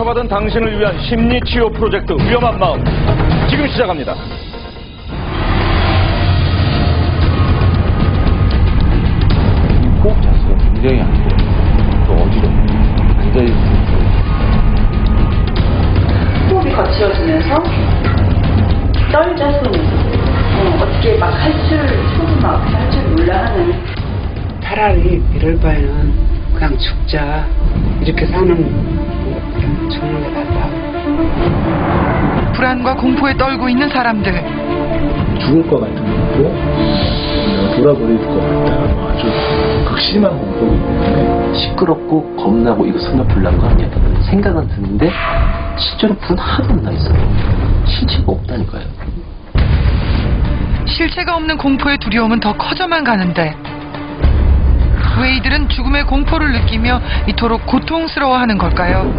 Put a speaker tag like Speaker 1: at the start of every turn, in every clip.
Speaker 1: 상처받은 당신을 위한 심리치유 프로젝트 위험한 마음 지금 시작합니다.
Speaker 2: 호흡 자체가 굉장히 안 돼요. 또 어지러워. 앉아있을
Speaker 3: 호흡이 거칠어지면서 떨자 손이 어떻게 막 손도 막 할 줄 몰라 하는.
Speaker 4: 차라리 이럴 바에는 그냥 죽자 이렇게 사는 죽는 게 낫다.
Speaker 5: 불안과 공포에 떨고 있는 사람들.
Speaker 2: 죽을 것 같은 공포, 돌아버릴 것 같다. 아주 극심한 공포이기 때문에
Speaker 6: 시끄럽고 겁나고 이거 설마 불난 거 아니야? 생각은 드는데 실제로 불은 하나도 안 나 있어요. 실체가 없다니까요.
Speaker 5: 실체가 없는 공포의 두려움은 더 커져만 가는데 왜 이들은 죽음의 공포를 느끼며 이토록 고통스러워하는 걸까요?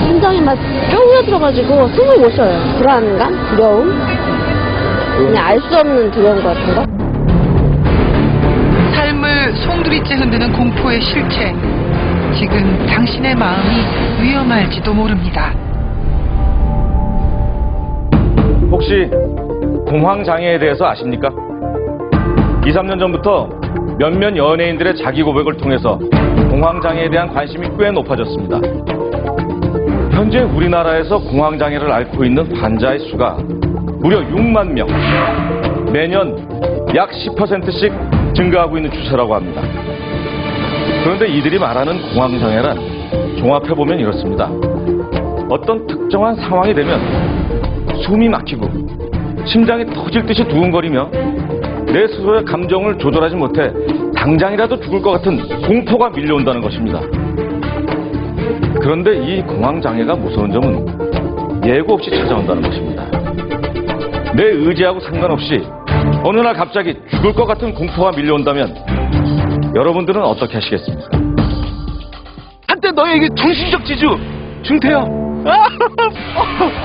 Speaker 7: 심장이 막 쪼그러들어가지고 숨을 못 쉬어요. 불안감, 두려움, 그냥 알 수 없는 두려움 같은 거.
Speaker 5: 삶을 송두리째 흔드는 공포의 실체. 지금 당신의 마음이 위험할지도 모릅니다.
Speaker 1: 혹시 공황장애에 대해서 아십니까? 2, 3년 전부터 몇몇 연예인들의 자기 고백을 통해서 공황장애에 대한 관심이 꽤 높아졌습니다. 현재 우리나라에서 공황장애를 앓고 있는 환자의 수가 무려 6만 명, 매년 약 10%씩 증가하고 있는 추세라고 합니다. 그런데 이들이 말하는 공황장애란 종합해보면 이렇습니다. 어떤 특정한 상황이 되면 숨이 막히고 심장이 터질 듯이 두근거리며 내 스스로의 감정을 조절하지 못해 당장이라도 죽을 것 같은 공포가 밀려온다는 것입니다. 그런데 이 공황장애가 무서운 점은 예고 없이 찾아온다는 것입니다. 내 의지하고 상관없이 어느 날 갑자기 죽을 것 같은 공포가 밀려온다면 여러분들은 어떻게 하시겠습니까?
Speaker 2: 한때 너에게 정신적 지주 중태형.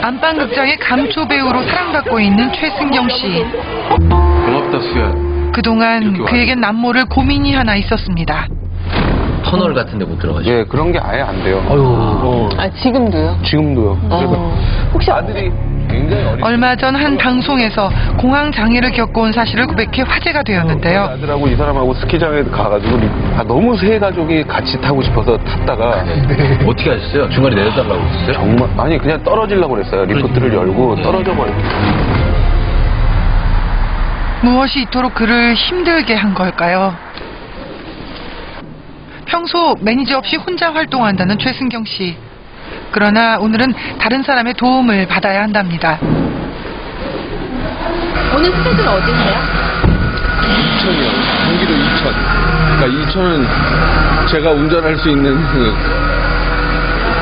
Speaker 5: 안방극장의 감초 배우로 사랑받고 있는 최승경 씨.
Speaker 2: 고맙다 수야.
Speaker 5: 그동안 그에겐 남모를 고민이 하나 있었습니다.
Speaker 6: 터널 같은 데 못 들어가죠.
Speaker 8: 예, 그런 게 아예 안 돼요.
Speaker 7: 지금도요?
Speaker 8: 지금도요. 그래서
Speaker 7: 혹시
Speaker 8: 아들이 굉장히 어린
Speaker 5: 얼마 전 한 방송에서 공황장애를 겪어온 사실을 고백해 화제가 되었는데요.
Speaker 8: 아들하고 이 사람하고 스키장에 가가지고 너무 세 가족이 같이 타고 싶어서 탔다가
Speaker 6: 어떻게 하셨어요? 중간에 내려달라고 했어요?
Speaker 8: 정말 아니 그냥 떨어지려고 그랬어요. 리프트를 열고 떨어져 버렸어요.
Speaker 5: 무엇이 이토록 그를 힘들게 한 걸까요? 평소 매니저 없이 혼자 활동한다는 최승경 씨. 그러나 오늘은 다른 사람의 도움을 받아야 한답니다.
Speaker 7: 오늘 스케줄 어디세요?
Speaker 8: 이천이요. 경기도 이천. 그러니까 이천은 제가 운전할 수 있는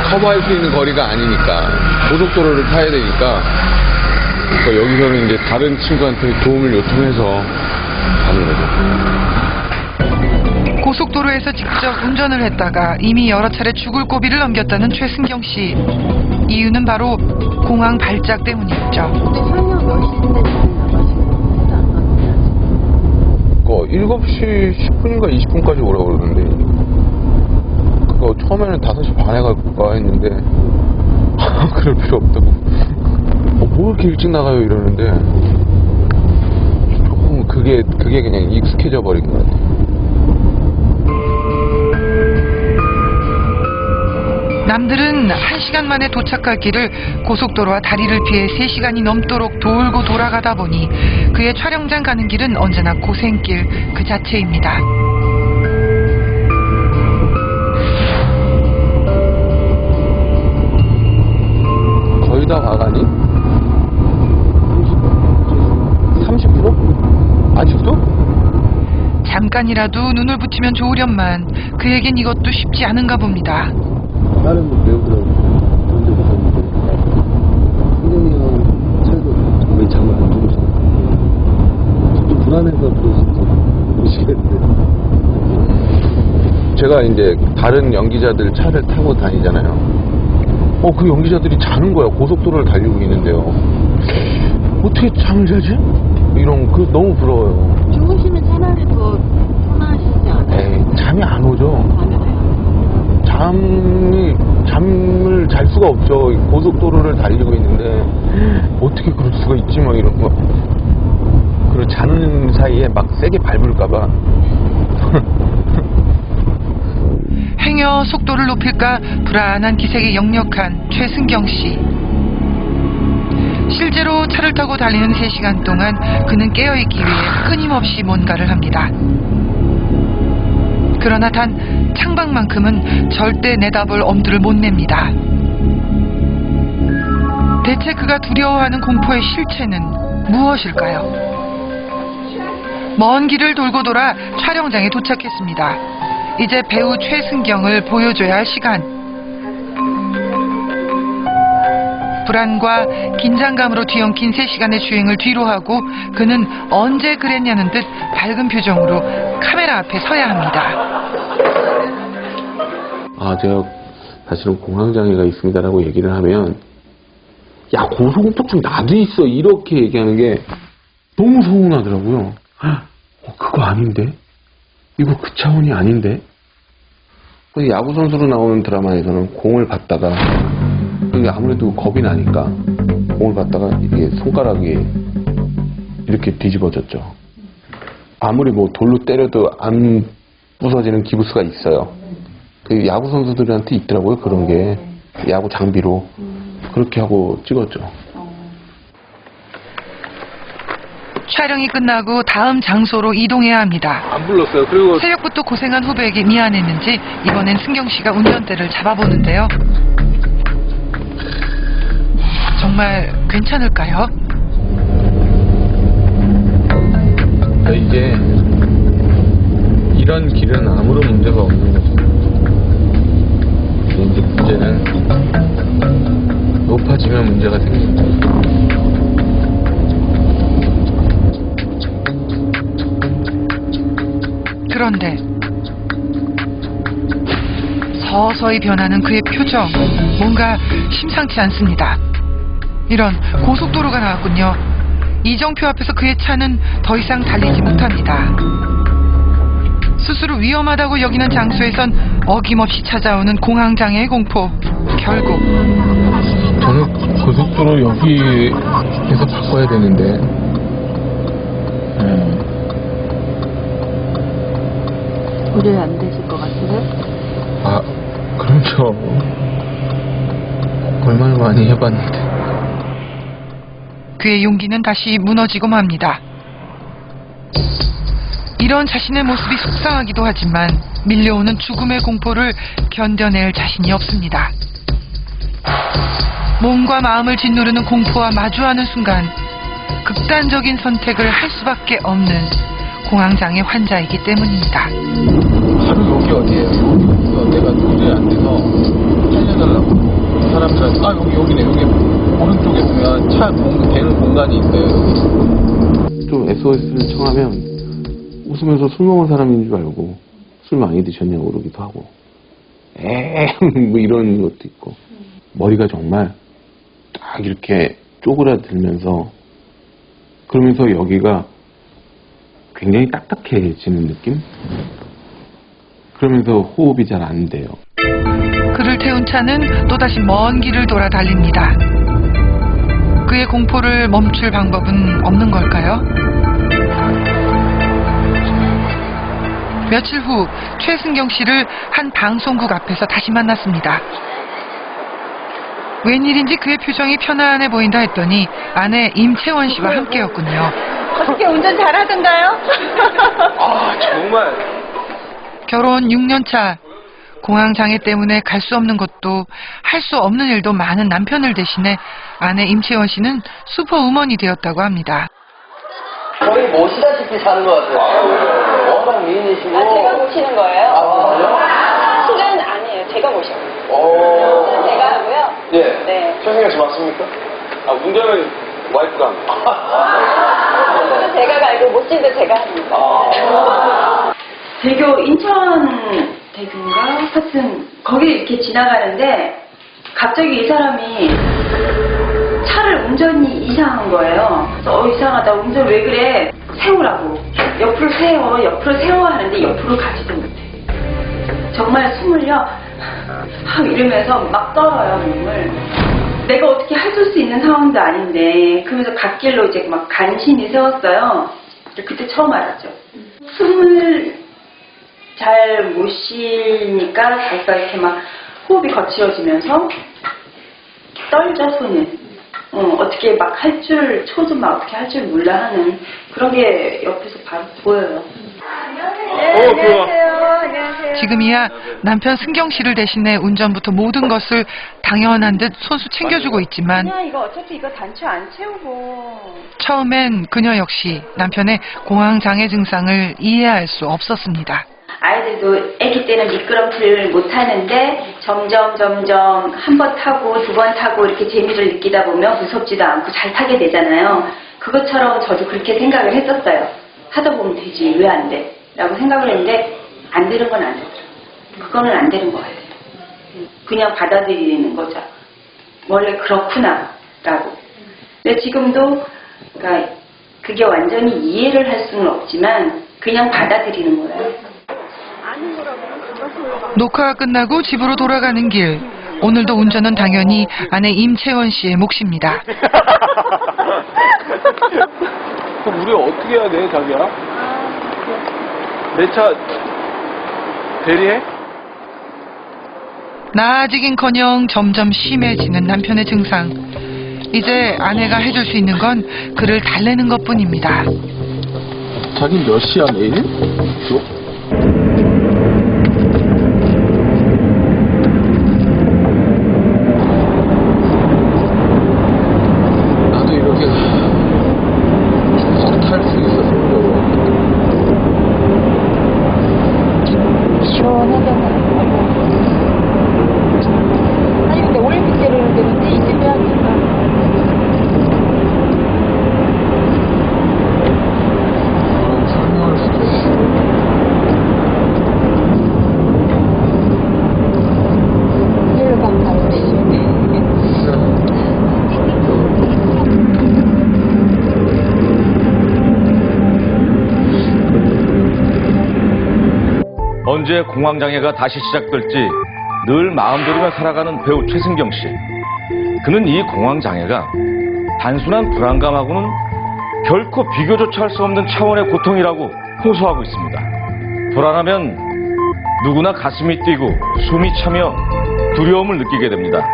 Speaker 8: 커버할 수 있는 거리가 아니니까 고속도로를 타야 되니까 그러니까 여기서는 이제 다른 친구한테 도움을 요청해서 가는 거죠.
Speaker 5: 고속도로에서 직접 운전을 했다가 이미 여러 차례 죽을 고비를 넘겼다는 최승경 씨. 이유는 바로 공황 발작 때문이었죠.
Speaker 7: 근데 설명 몇 시인데 나가시는
Speaker 8: 거 7시 10분인가 20분까지 오라고 그러는데 그거 처음에는 5시 반에 갈까 했는데 그럴 필요 없다고 뭐 이렇게 일찍 나가요 이러는데 조금 그게 그냥 익숙해져 버린 것 같아요.
Speaker 5: 남들은 1시간 만에 도착할 길을 고속도로와 다리를 피해 3시간이 넘도록 돌고 돌아가다 보니 그의 촬영장 가는 길은 언제나 고생길 그 자체입니다.
Speaker 8: 거의 다 와가니? 30%? 아직도?
Speaker 5: 잠깐이라도 눈을 붙이면 좋으련만 그에겐 이것도 쉽지 않은가 봅니다.
Speaker 2: 다른 배우들하고 그런 적 있었는데 승경이 형 차에서 거의 잠을 안 주무시니까 좀 불안해서 모르시겠는데
Speaker 8: 제가 이제 다른 연기자들 차를 타고 다니잖아요. 그 연기자들이 자는 거야. 고속도로를 달리고 있는데요. 어떻게 잠을 자지? 이런 너무 부러워요.
Speaker 7: 주무시면 차라리 더 편하시지 않아요?
Speaker 8: 에이, 잠이 안 오죠.
Speaker 7: 밤에
Speaker 8: 잠을 갈 수가 없죠. 고속도로를 달리고 있는데 어떻게 그럴 수가 있지 뭐 이런 거. 그리고 자는 사이에 막 세게 밟을까봐.
Speaker 5: 행여 속도를 높일까 불안한 기색이 역력한 최승경 씨. 실제로 차를 타고 달리는 3시간 동안 그는 깨어있기 위해 끊임없이 뭔가를 합니다. 그러나 단 창밖만큼은 절대 내다볼 엄두를 못 냅니다. 대체 그가 두려워하는 공포의 실체는 무엇일까요? 먼 길을 돌고 돌아 촬영장에 도착했습니다. 이제 배우 최승경을 보여줘야 할 시간. 불안과 긴장감으로 뒤엉킨 3시간의 주행을 뒤로하고 그는 언제 그랬냐는 듯 밝은 표정으로 카메라 앞에 서야 합니다.
Speaker 8: 아, 제가 사실은 공황장애가 있습니다라고 얘기를 하면 야, 고소공포증 나도 있어 이렇게 얘기하는 게 너무 서운하더라고요. 그거 아닌데? 이거 그 차원이 아닌데? 야구 선수로 나오는 드라마에서는 공을 받다가 아무래도 겁이 나니까 공을 받다가 이게 손가락이 이렇게 뒤집어졌죠. 아무리 뭐 돌로 때려도 안 부서지는 기부스가 있어요. 그 야구 선수들한테 있더라고요. 그런 게 야구 장비로 그렇게 하고 찍었죠.
Speaker 5: 촬영이 끝나고 다음 장소로 이동해야 합니다.
Speaker 8: 안 불렀어요. 그리고
Speaker 5: 새벽부터 고생한 후배에게 미안했는지 이번엔 승경 씨가 운전대를 잡아보는데요. 정말 괜찮을까요?
Speaker 8: 이제 이런 길은 아무런 문제가 없는 거죠. 이제 문제는 높아지면 문제가 생깁니다.
Speaker 5: 그런데 서서히 변하는 그의 표정, 뭔가 심상치 않습니다. 이런 고속도로가 나왔군요. 이정표 앞에서 그의 차는 더 이상 달리지 못합니다. 스스로 위험하다고 여기는 장소에선 어김없이 찾아오는 공황장애의 공포. 결국
Speaker 8: 저는 고속도로 여기에서 바꿔야 되는데
Speaker 7: 도저히 안 되실 것 같은데?
Speaker 8: 아, 그렇죠. 얼마나 많이 해봤는데.
Speaker 5: 그의 용기는 다시 무너지고 맙니다. 이런 자신의 모습이 속상하기도 하지만 밀려오는 죽음의 공포를 견뎌낼 자신이 없습니다. 몸과 마음을 짓누르는 공포와 마주하는 순간 극단적인 선택을 할 수밖에 없는 공황장애 환자이기 때문입니다.
Speaker 2: 바로 여기 어디예요? 내가 도저히 안 돼서 살려달라고 사람들한테 여기네 여기 오른쪽에 보면 차 대는 공간이 있어요.
Speaker 8: 좀 SOS를 청하면 웃으면서 술 먹은 사람인 줄 알고 술 많이 드셨냐고 그러기도 하고 뭐 이런 것도 있고 머리가 정말 딱 이렇게 쪼그라들면서 그러면서 여기가 굉장히 딱딱해지는 느낌? 그러면서 호흡이 잘 안 돼요.
Speaker 5: 그를 태운 차는 또다시 먼 길을 돌아 달립니다. 그의 공포를 멈출 방법은 없는 걸까요? 며칠 후 최승경 씨를 한 방송국 앞에서 다시 만났습니다. 웬일인지 그의 표정이 편안해 보인다 했더니 아내 임채원 씨와 함께였군요.
Speaker 3: 어떻게 운전 잘하던가요?
Speaker 8: 아, 정말.
Speaker 5: 결혼 6년 차. 공황장애 때문에 갈 수 없는 것도 할 수 없는 일도 많은 남편을 대신해 아내 임채원 씨는 슈퍼우먼이 되었다고 합니다.
Speaker 6: 거의 모시다시피 사는 것 같아요. 워낙 미인이시고.
Speaker 3: 제가 모시는 거예요?
Speaker 6: 아,
Speaker 3: 실은 아니에요. 제가 모셔요.
Speaker 6: 오.
Speaker 3: 제가 하고요.
Speaker 6: 예.
Speaker 3: 네.
Speaker 6: 최승경 씨 맞습니까? 아, 운전은 와이프가 합니다.
Speaker 3: 저도 제가 갈고 모시도 제가 합니다. 대교 인천 대교인가 하여튼 거기 이렇게 지나가는데 갑자기 이 사람이 차를 운전이 이상한 거예요. 그래서 이상하다. 운전 왜 그래? 세우라고. 옆으로 세워 하는데 옆으로 가지도 못해. 정말 숨을요 이러면서 막 떨어요, 몸을. 내가 어떻게 해줄 수 있는 상황도 아닌데, 그러면서 갓길로 이제 막 간신히 세웠어요. 그때 처음 알았죠. 숨을 잘 못 쉬니까 자기가 이렇게 막 호흡이 거칠어지면서 떨죠, 손을. 어떻게 막 할 줄, 초좀 막 어떻게 할 줄 몰라 하는 그런 게 옆에서 바로 보여요.
Speaker 5: 안녕하세요. 지금이야 남편 승경 씨를 대신해 운전부터 모든 것을 당연한 듯 손수 챙겨주고 있지만
Speaker 3: 그냥 이거 어차피 이거 단추 안 채우고.
Speaker 5: 처음엔 그녀 역시 남편의 공황장애 증상을 이해할 수 없었습니다.
Speaker 3: 아이들도 아기 때는 미끄럼틀을 못 타는데 점점 한 번 타고 두 번 타고 이렇게 재미를 느끼다 보면 무섭지도 않고 잘 타게 되잖아요. 그것처럼 저도 그렇게 생각을 했었어요. 하다 보면 되지, 왜 안 돼? 라고 생각을 했는데 안 되는 건 안 되더라고요. 그거는 안 되는 것 같아요. 그냥 받아들이는 거죠. 원래 그렇구나 라고. 근데 지금도 그러니까 그게 완전히 이해를 할 수는 없지만 그냥 받아들이는 거예요.
Speaker 5: 녹화가 끝나고 집으로 돌아가는 길. 오늘도 운전은 당연히 아내 임채원 씨의 몫입니다.
Speaker 2: 그럼 우리 어떻게 해야 돼, 자기야? 내 차 대리해?
Speaker 5: 나아지긴커녕 점점 심해지는 남편의 증상. 이제 아내가 해줄 수 있는 건 그를 달래는 것뿐입니다.
Speaker 2: 자기 몇 시야, 내일? 나도 이렇게 쭉 탈 수 있어서
Speaker 7: 아니 근데 올림픽대로 되는데 이집에 하니까
Speaker 2: 설명할 수도 있어.
Speaker 7: 일반 가요시
Speaker 1: 언제 공황장애가 다시 시작될지 늘 마음졸이며 살아가는 배우 최승경 씨. 그는 이 공황장애가 단순한 불안감하고는 결코 비교조차 할 수 없는 차원의 고통이라고 호소하고 있습니다. 불안하면 누구나 가슴이 뛰고 숨이 차며 두려움을 느끼게 됩니다.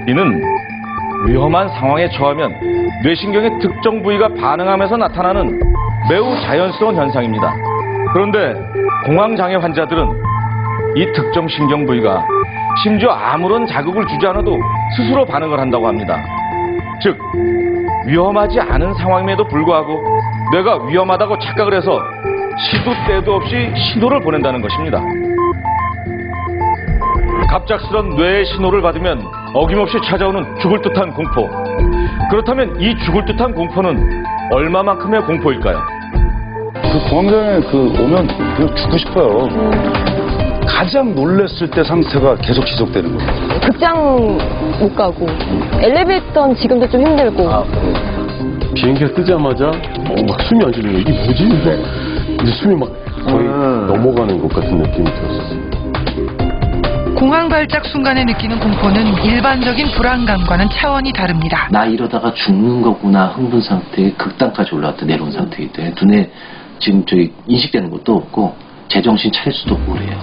Speaker 1: 이는 위험한 상황에 처하면 뇌신경의 특정 부위가 반응하면서 나타나는 매우 자연스러운 현상입니다. 그런데 공황장애 환자들은 이 특정 신경 부위가 심지어 아무런 자극을 주지 않아도 스스로 반응을 한다고 합니다. 즉, 위험하지 않은 상황임에도 불구하고 뇌가 위험하다고 착각을 해서 시도 때도 없이 신호를 보낸다는 것입니다. 갑작스런 뇌의 신호를 받으면 어김없이 찾아오는 죽을 듯한 공포. 그렇다면 이 죽을 듯한 공포는 얼마만큼의 공포일까요?
Speaker 9: 그 공황장애 오면 그냥 죽고 싶어요. 가장 놀랬을 때 상태가 계속 지속되는 거예요.
Speaker 7: 극장 못 가고 엘리베이터는 지금도 좀 힘들고
Speaker 10: 비행기가 뜨자마자 막 숨이 안 쉬는 거야. 이게 뭐지? 이제 숨이 막 거의 넘어가는 것 같은 느낌이 들었어요.
Speaker 5: 공황 발작 순간에 느끼는 공포는 일반적인 불안감과는 차원이 다릅니다.
Speaker 6: 나 이러다가 죽는 거구나 흥분 상태에 극단까지 올라왔다 내려온 상태이기 때문에 눈에 지금 저희 인식되는 것도 없고 제정신 차릴 수도 없고 그래요.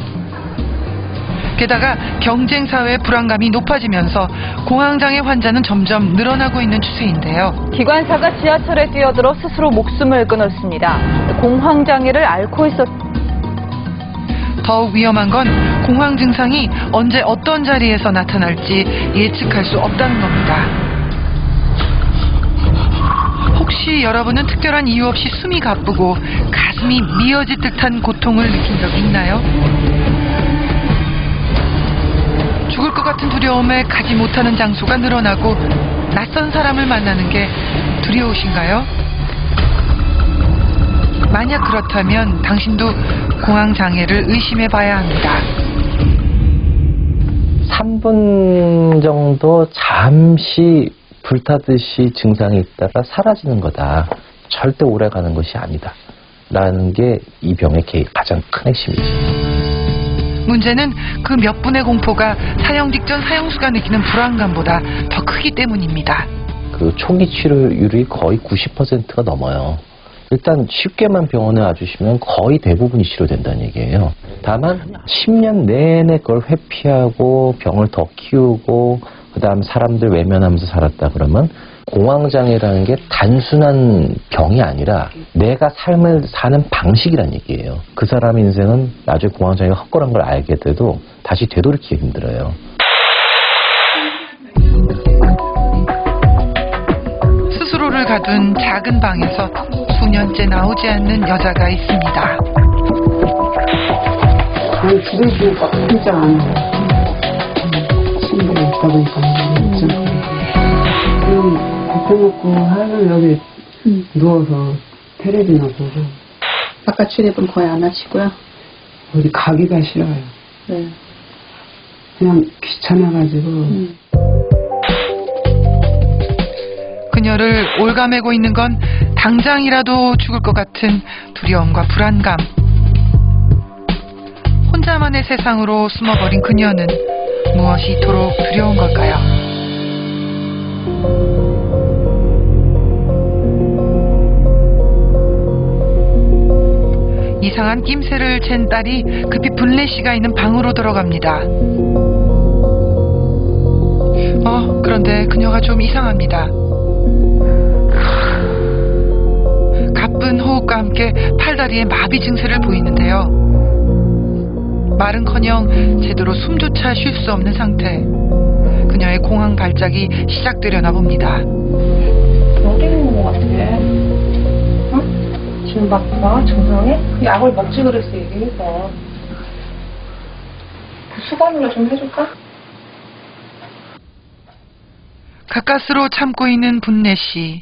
Speaker 5: 게다가 경쟁 사회의 불안감이 높아지면서 공황장애 환자는 점점 늘어나고 있는 추세인데요.
Speaker 11: 기관사가 지하철에 뛰어들어 스스로 목숨을 끊었습니다. 공황장애를 앓고 있었.
Speaker 5: 더욱 위험한 건 공황 증상이 언제 어떤 자리에서 나타날지 예측할 수 없다는 겁니다. 혹시 여러분은 특별한 이유 없이 숨이 가쁘고 가슴이 미어질 듯한 고통을 느낀 적 있나요? 죽을 것 같은 두려움에 가지 못하는 장소가 늘어나고 낯선 사람을 만나는 게 두려우신가요? 만약 그렇다면 당신도 공황장애를 의심해 봐야 합니다.
Speaker 12: 3분 정도 잠시 불타듯이 증상이 있다가 사라지는 거다. 절대 오래 가는 것이 아니다. 라는 게 이 병의 가장 큰 핵심이죠.
Speaker 5: 문제는 그 몇 분의 공포가 사형 직전 사형수가 느끼는 불안감보다 더 크기 때문입니다.
Speaker 12: 그 초기 치료율이 거의 90%가 넘어요. 일단 쉽게만 병원에 와주시면 거의 대부분이 치료된다는 얘기예요. 다만 10년 내내 그걸 회피하고 병을 더 키우고 그다음 사람들 외면하면서 살았다 그러면 공황장애라는 게 단순한 병이 아니라 내가 삶을 사는 방식이란 얘기예요. 그 사람 인생은 나중에 공황장애가 헛걸한 걸 알게 돼도 다시 되돌이키기 힘들어요.
Speaker 5: 스스로를 가둔 작은 방에서 수년째 나오지 않는 여자가 있습니다.
Speaker 4: 아니, 집에 있으니까 진짜 안 돼. 친구가 있다 보니까 그럼 밥 먹고 하루 여기 누워서 텔레비나 보고.
Speaker 13: 바깥 출입은 거의 안 하시고요?
Speaker 4: 어디 가기가 싫어요.
Speaker 13: 네.
Speaker 4: 그냥 귀찮아가지고.
Speaker 5: 그녀를 올가매고 있는 건 당장이라도 죽을 것 같은 두려움과 불안감. 혼자만의 세상으로 숨어버린 그녀는 무엇이 이토록 두려운 걸까요? 이상한 낌새를 챈 딸이 급히 분례 씨가 있는 방으로 들어갑니다. 그런데 그녀가 좀 이상합니다. 가쁜 호흡과 함께 팔다리에 마비 증세를 보이는데요. 말은커녕 제대로 숨조차 쉴 수 없는 상태. 그녀의 공황 발작이 시작되려나 봅니다.
Speaker 14: 여기 있는 것 같아. 응? 지금 막 증상해? 약을 먹지 그랬어, 얘기해서. 수건으로 좀 해줄까?
Speaker 5: 가까스로 참고 있는 분례 씨.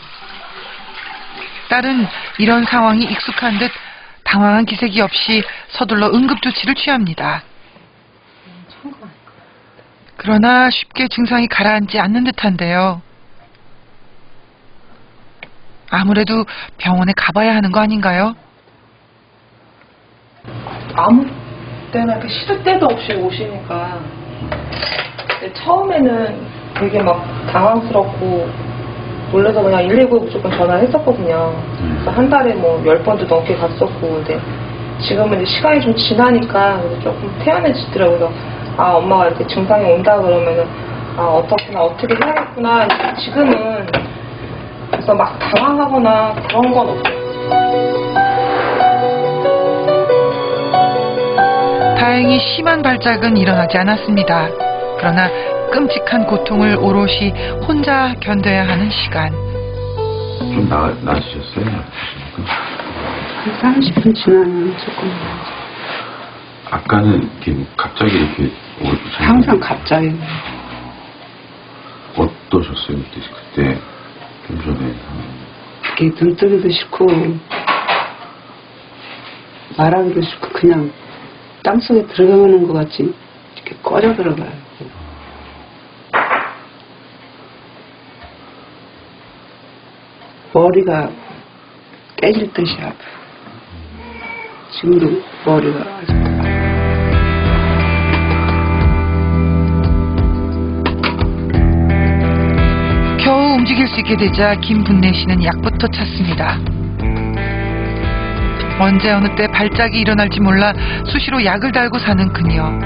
Speaker 5: 딸은 이런 상황이 익숙한 듯 당황한 기색이 없이 서둘러 응급조치를 취합니다. 그러나 쉽게 증상이 가라앉지 않는 듯한데요. 아무래도 병원에 가봐야 하는 거 아닌가요?
Speaker 14: 아무 때나 이렇게 시도 때도 없이 오시니까 처음에는 되게 막 당황스럽고 놀라서 그냥 119에 무조건 전화를 했었거든요. 그래서 한 달에 뭐 10번도 넘게 갔었고, 근데 지금은 이제 시간이 좀 지나니까 조금 태연해지더라고요. 아, 엄마가 이렇게 증상이 온다 그러면은 어떻게 해야겠구나. 지금은 그래서 막 당황하거나 그런 건 없어요.
Speaker 5: 다행히 심한 발작은 일어나지 않았습니다. 그러나 끔찍한 고통을 오롯이 혼자 견뎌야 하는 시간.
Speaker 9: 좀 나아지셨어요?
Speaker 4: 30분 지나면 조금.
Speaker 9: 아까는 이렇게 갑자기 이렇게
Speaker 4: 항상 갑자기.
Speaker 9: 어떠셨어요? 그때 좀 전에.
Speaker 4: 이렇게 눈뜨기도 싫고 말하기도 싫고 그냥 땅속에 들어가는 것 같이 이렇게 꺼져 들어가요. 머리가 깨질 듯이 아파요. 지금도 머리가 아직도 아파요.
Speaker 5: 겨우 움직일 수 있게 되자 김분례 씨는 약부터 찾습니다. 언제 어느 때 발작이 일어날지 몰라 수시로 약을 달고 사는 그녀.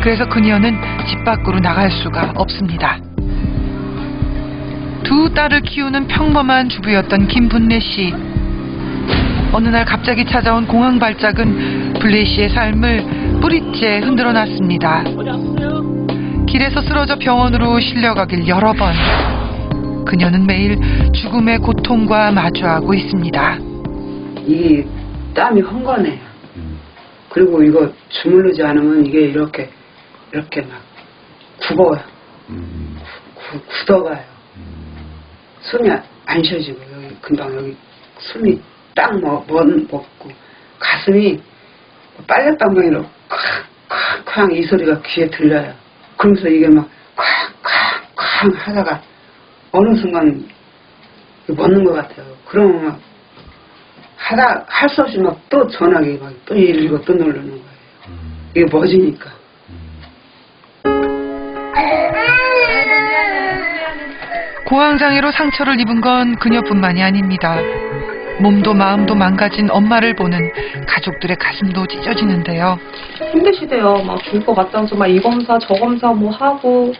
Speaker 5: 그래서 그녀는 집 밖으로 나갈 수가 없습니다. 두 딸을 키우는 평범한 주부였던 김분례 씨. 어느 날 갑자기 찾아온 공황 발작은 분례 씨의 삶을 뿌리째 흔들어 놨습니다. 길에서 쓰러져 병원으로 실려가길 여러 번. 그녀는 매일 죽음의 고통과 마주하고 있습니다.
Speaker 4: 이 땀이 헝거네요. 그리고 이거 주물르지 않으면 이게 이렇게 막 굽어요. 굳어가요. 숨이 안 쉬어지고 여기 금방 여기 숨이 딱 먹고 가슴이 빨랫방망이로 쾅쾅쾅 이 소리가 귀에 들려요. 그러면서 이게 막 쾅쾅쾅 하다가 어느 순간 멎는 것 같아요. 그러면 막 할 수 없이 막 또 전화기 막 또 119 또 누르는 거예요. 이게 멎으니까.
Speaker 5: 공황장애로 상처를 입은 건 그녀뿐만이 아닙니다. 몸도 마음도 망가진 엄마를 보는 가족들의 가슴도 찢어지는데요.
Speaker 14: 힘드시대요. 막 죽을 것 같다면서 막 이 검사 저 검사 뭐 하고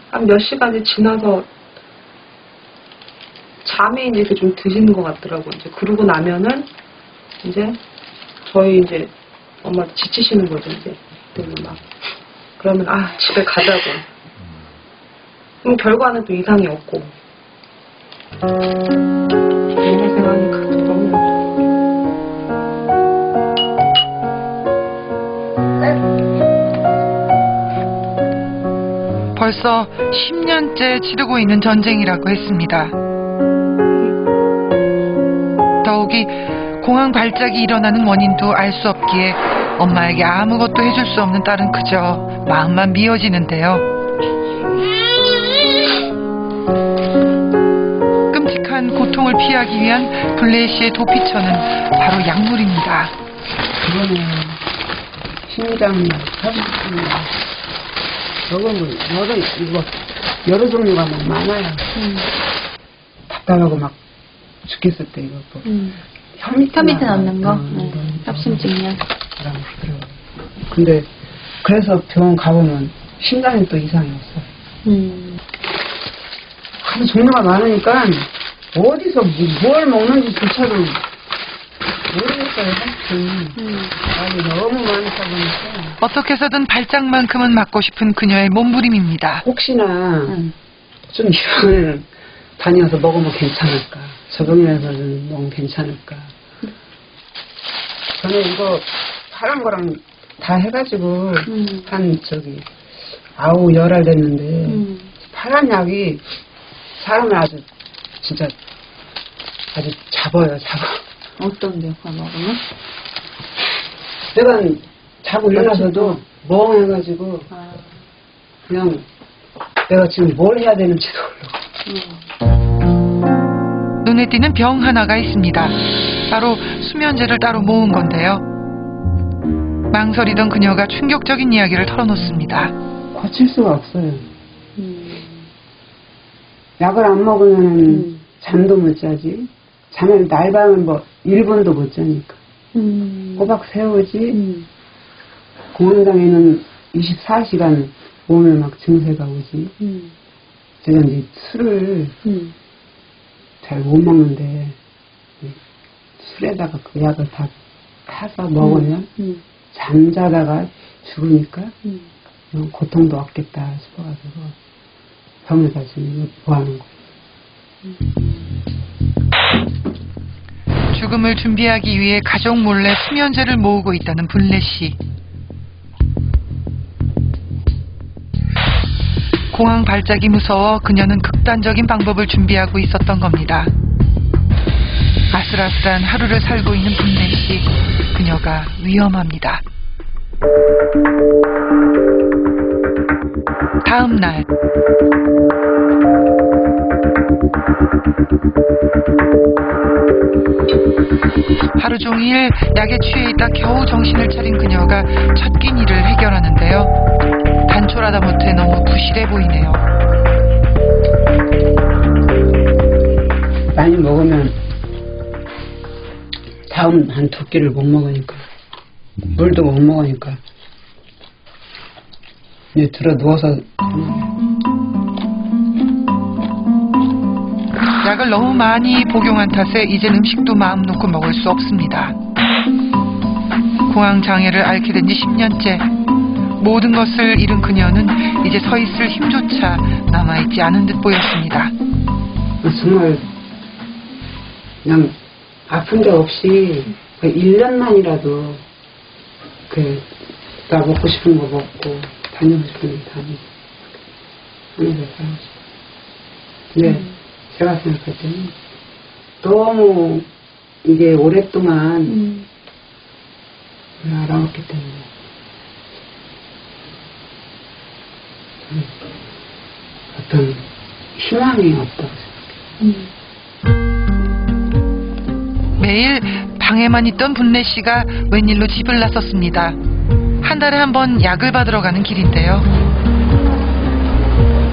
Speaker 14: 한 몇 시간이 지나서 잠이 이제 이렇게 좀 드시는 것 같더라고요. 이제 그러고 나면은 이제 저희 이제 엄마 지치시는 거죠. 이제 막 그러면 집에 가자고. 그럼 결과는 또 이상이 없고. 옛날 생각하니까 너무.
Speaker 5: 벌써 10년째 치르고 있는 전쟁이라고 했습니다. 더욱이 공황 발작이 일어나는 원인도 알 수 없기에 엄마에게 아무것도 해줄 수 없는 딸은 그저 마음만 미어지는데요. 끔찍한 고통을 피하기 위한 블레 씨의 도피처는 바로 약물입니다.
Speaker 4: 이거는 심장 혈압입니다. 저거는 여러 종류가 막 많아요. 답답하고 막 죽겠을 때 이거 뭐
Speaker 13: 혈밑에 넣는 거? 협심증이요.
Speaker 4: 근데 그래서 병원 가보면 심장이 또 이상이 없어. 하도 종류가 많으니까 어디서 뭘 먹는지조차도 모르겠어요. 사실 너무 많다 보니까.
Speaker 5: 어떻게 해서든 발작만큼은 맞고 싶은 그녀의 몸부림입니다.
Speaker 4: 혹시나 좀 이번에는 다녀서 먹으면 괜찮을까, 적응해서는 먹으면 괜찮을까. 저는 이거 파란 거랑 다 해가지고 한 아우 열알 됐는데 파란 약이 사람을 아주 진짜 아주 잡아요.
Speaker 13: 어떤데요, 그거 먹으면?
Speaker 4: 내가 자고 일어나서도 멍해가지고 그냥 내가 지금 뭘 해야 되는지도 몰라.
Speaker 5: 눈에 띄는 병 하나가 있습니다. 바로 수면제를 따로 모은 건데요. 망설이던 그녀가 충격적인 이야기를 털어놓습니다.
Speaker 4: 고칠 수가 없어요. 약을 안 먹으면 잠도 못 자지. 잠을 날밤을 1분도 못 자니까. 꼬박 세우지. 공황장애는 24시간 몸에 막 증세가 오지. 제가 이제 술을 잘 못 먹는데 술에다가 그 약을 다 타서 먹으면 잠자다가 죽으니까 고통도 없겠다 싶어가지고 병에다 지금 구하는 거예요.
Speaker 5: 죽음을 준비하기 위해 가족 몰래 수면제를 모으고 있다는 블레 씨. 공황 발작이 무서워 그녀는 극단적인 방법을 준비하고 있었던 겁니다. 아슬아슬한 하루를 살고 있는 블레 씨. 그녀가 위험합니다. 다음 날. 하루 종일 약에 취해 있다 겨우 정신을 차린 그녀가 첫 끼니를 해결하는데요. 단촐하다 못해 너무 부실해 보이네요.
Speaker 4: 많이 먹으면 다음 한 2끼를 못 먹으니까, 물도 못 먹으니까 이제 들어 누워서
Speaker 5: 약을 너무 많이 복용한 탓에 이젠 음식도 마음 놓고 먹을 수 없습니다. 공황장애를 앓게 된 지 10년째. 모든 것을 잃은 그녀는 이제 서 있을 힘조차 남아있지 않은 듯 보였습니다.
Speaker 4: 정말 그냥 아픈 데 없이 1년만이라도 나 먹고 싶은 거 먹고 다니고 싶은 거 다니고 하면서 살고 싶어요. 근데 제가 생각할 때는 너무 이게 오랫동안 알아왔기 때문에 어떤 희망이 없다고 생각해요.
Speaker 5: 매일 방에만 있던 분래 씨가 웬일로 집을 나섰습니다. 한 달에 한 번 약을 받으러 가는 길인데요.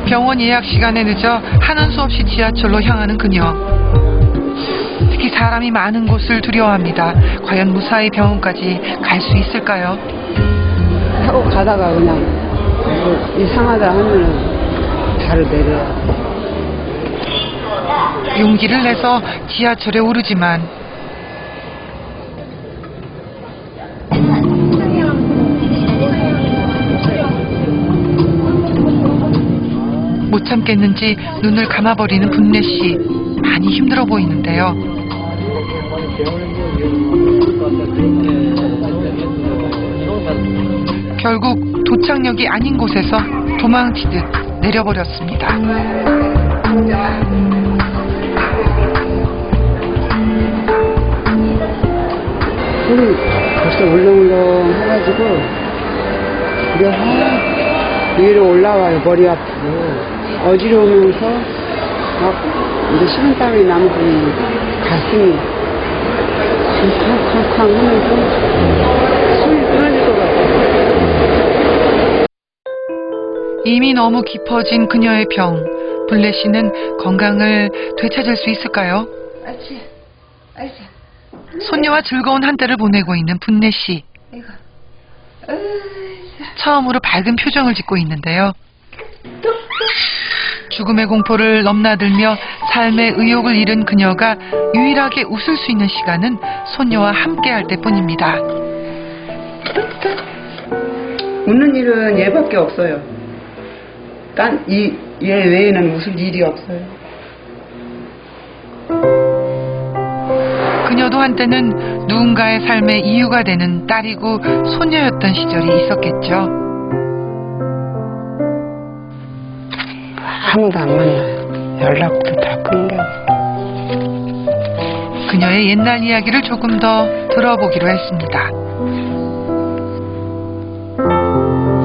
Speaker 5: 병원 예약 시간에 늦어 하는 수 없이 지하철로 향하는 그녀. 특히 사람이 많은 곳을 두려워합니다. 과연 무사히 병원까지 갈 수 있을까요?
Speaker 4: 타고 가다가 그냥 이상하다 하면은 바로 내려야
Speaker 5: 용기를 내서 지하철에 오르지만 못 참겠는지 눈을 감아버리는 분례 씨. 많이 힘들어 보이는데요. 결국 도착역이 아닌 곳에서 도망치듯 내려버렸습니다.
Speaker 4: 손이 벌써 울렁울렁 해가지고 위로 올라와요. 머리 아프고 어지러우면서 막 이제 식은땀이 나면서 가슴이 쾅쾅쾅 하면서 숨이 끊어질 것 같아요.
Speaker 5: 이미 너무 깊어진 그녀의 병. 블레 씨는 건강을 되찾을 수 있을까요? 손녀와 즐거운 한때를 보내고 있는 분례 씨. 처음으로 밝은 표정을 짓고 있는데요. 죽음의 공포를 넘나들며 삶의 의욕을 잃은 그녀가 유일하게 웃을 수 있는 시간은 손녀와 함께할 때뿐입니다.
Speaker 4: 웃는 일은 얘밖에 없어요. 얘 외에는 웃을 일이 없어요.
Speaker 5: 그녀도 한때는 누군가의 삶의 이유가 되는 딸이고 소녀였던 시절이 있었겠죠.
Speaker 4: 아무도 안 만나요. 연락도 다 끊겨요.
Speaker 5: 그녀의 옛날 이야기를 조금 더 들어보기로 했습니다.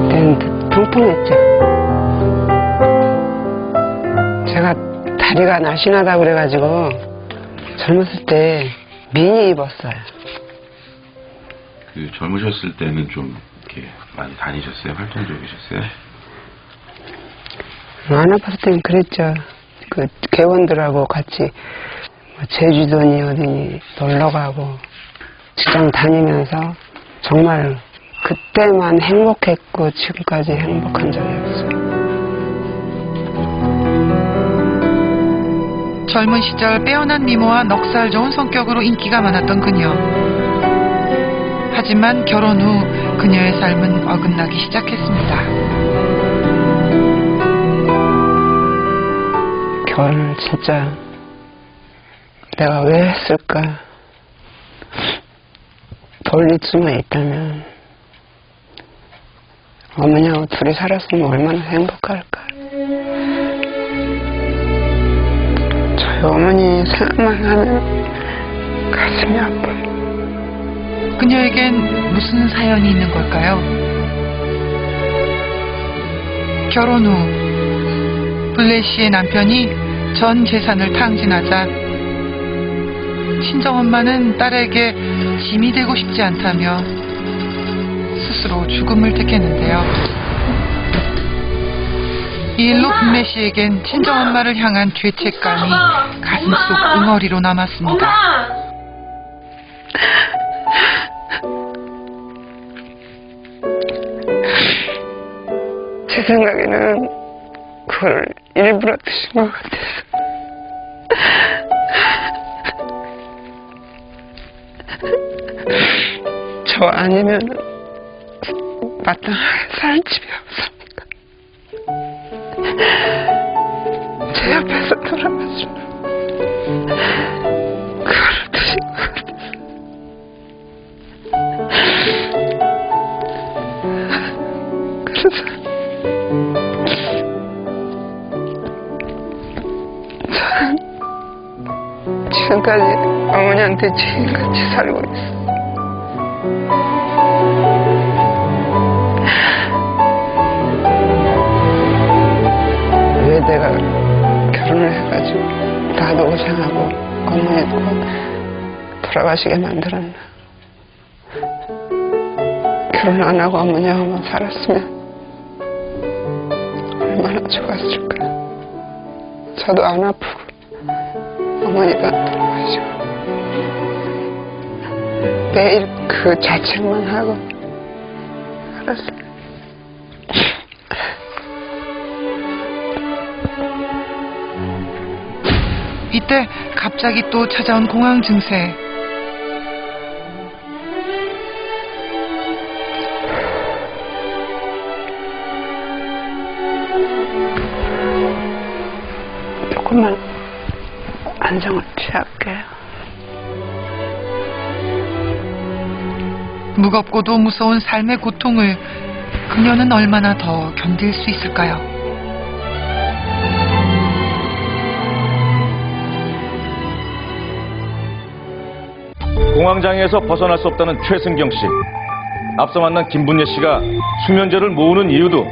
Speaker 4: 그때는 통통했죠. 제가 다리가 날씬하다고 그래가지고 젊었을 때 미니 입었어요.
Speaker 15: 그 젊으셨을 때는 좀 이렇게 많이 다니셨어요? 활동적이셨어요?
Speaker 4: 안 아팠을 때는 그랬죠. 그 개원들하고 같이 제주도니 어디니 놀러 가고 직장 다니면서 정말 그때만 행복했고 지금까지 행복한 적이 없어요.
Speaker 5: 젊은 시절 빼어난 미모와 넉살 좋은 성격으로 인기가 많았던 그녀. 하지만 결혼 후 그녀의 삶은 어긋나기 시작했습니다.
Speaker 4: 결혼을 진짜 내가 왜 했을까? 돌릴 수만 있다면 어머니하고 둘이 살았으면 얼마나 행복할까? 저희 어머니 생각만 하면 가슴이 아파요.
Speaker 5: 그녀에겐 무슨 사연이 있는 걸까요? 결혼 후 블레 씨의 남편이 전 재산을 탕진하자 친정엄마는 딸에게 짐이 되고 싶지 않다며 스스로 죽음을 택했는데요. 이 일로 블레 씨에겐 친정엄마를 향한 죄책감이 가슴속 응어리로 남았습니다.
Speaker 4: 제 생각에는 그걸 일부러 드신 것 같아서 저 아니면 마땅하게 사는 집이 없으니까 제 옆에서 돌아가시면 그걸 드신 것 같아서 그래서 저는 지금까지 어머니한테 지금같이 살고 있어요. 왜 내가 결혼을 해가지고 나도 고생하고 어머니도 돌아가시게 만들었나. 결혼 안 하고 어머니하고만 살았으면 얼마나 좋았을까. 저도 안 아프고 어머니도 안 돌아가시고 매일 그 자책만 하고 살았어요.
Speaker 5: 이때 갑자기 또 찾아온 공황 증세.
Speaker 4: 조금만 안정을 취할게요.
Speaker 5: 무겁고도 무서운 삶의 고통을 그녀는 얼마나 더 견딜 수 있을까요?
Speaker 1: 공황장애에서 벗어날 수 없다는 최승경 씨. 앞서 만난 김분예 씨가 수면제를 모으는 이유도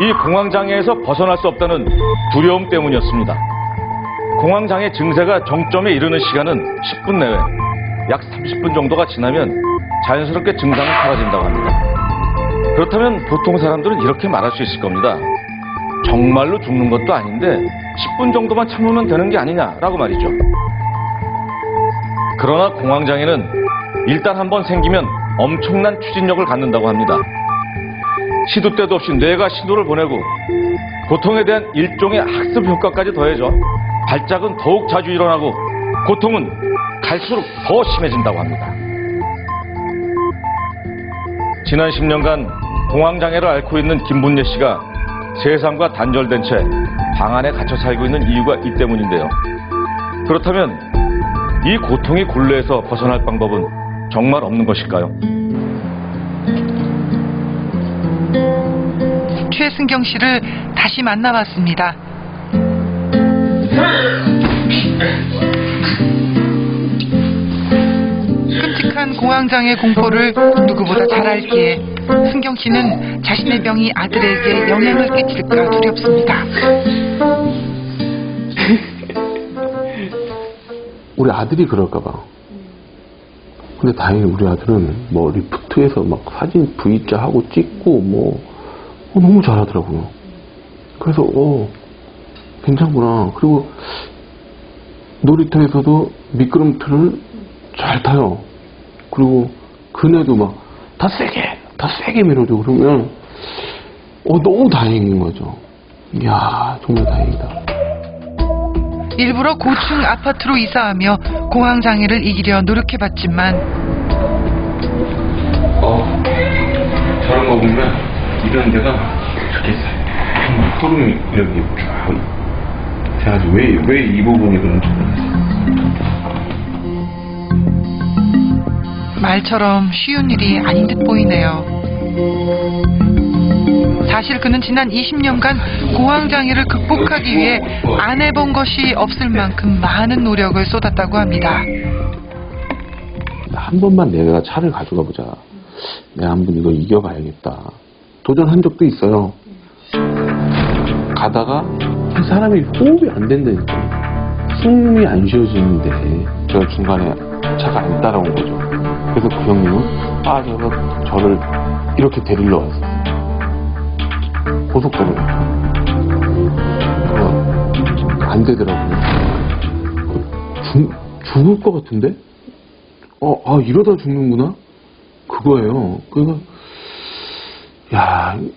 Speaker 1: 이 공황장애에서 벗어날 수 없다는 두려움 때문이었습니다. 공황장애 증세가 정점에 이르는 시간은 10분 내외, 약 30분 정도가 지나면 자연스럽게 증상은 사라진다고 합니다. 그렇다면 보통 사람들은 이렇게 말할 수 있을 겁니다. 정말로 죽는 것도 아닌데 10분 정도만 참으면 되는 게 아니냐라고 말이죠. 그러나 공황장애는 일단 한번 생기면 엄청난 추진력을 갖는다고 합니다. 시도 때도 없이 뇌가 신호를 보내고 고통에 대한 일종의 학습 효과까지 더해져 발작은 더욱 자주 일어나고 고통은 갈수록 더 심해진다고 합니다. 지난 10년간 공황장애를 앓고 있는 김분예 씨가 세상과 단절된 채 방 안에 갇혀 살고 있는 이유가 이 때문인데요. 그렇다면 이 고통의 굴레에서 벗어날 방법은 정말 없는 것일까요?
Speaker 5: 최승경 씨를 다시 만나봤습니다. 끔찍한 공황장애 공포를 누구보다 잘 알기에 승경 씨는 자신의 병이 아들에게 영향을 끼칠까 두렵습니다.
Speaker 8: 우리 아들이 그럴까봐. 근데 다행히 우리 아들은 뭐 리프트에서 막 사진 V자 하고 찍고 뭐 너무 잘하더라고요. 그래서 괜찮구나. 그리고 놀이터에서도 미끄럼틀을 잘 타요. 그리고 그네도 막 더 세게 밀어줘. 그러면 너무 다행인 거죠. 이야, 정말 다행이다.
Speaker 5: 일부러 고층 아파트로 이사하며 공황장애를 이기려 노력해봤지만
Speaker 15: 저런 거 보면 이런 데가 이렇게 소름이 이렇게 쫙 돼가지고 왜 이 부분이 그런지 모르겠어요.
Speaker 5: 말처럼 쉬운 일이 아닌 듯 보이네요. 사실 그는 지난 20년간 공황장애를 극복하기 위해 안 해본 것이 없을 만큼 많은 노력을 쏟았다고 합니다.
Speaker 8: 한 번만 내가 차를 가져가 보자. 내가 한번 이거 이겨봐야겠다. 도전한 적도 있어요. 가다가 사람이 호흡이 안 된다니까. 숨이 안 쉬어지는데 제가 중간에 차가 안 따라온 거죠. 그래서 그 형님은 저가 저를 이렇게 데리러 왔어요. 고속도로에. 안 되더라고요. 죽을 것 같은데? 이러다 죽는구나? 그거예요. 그래서,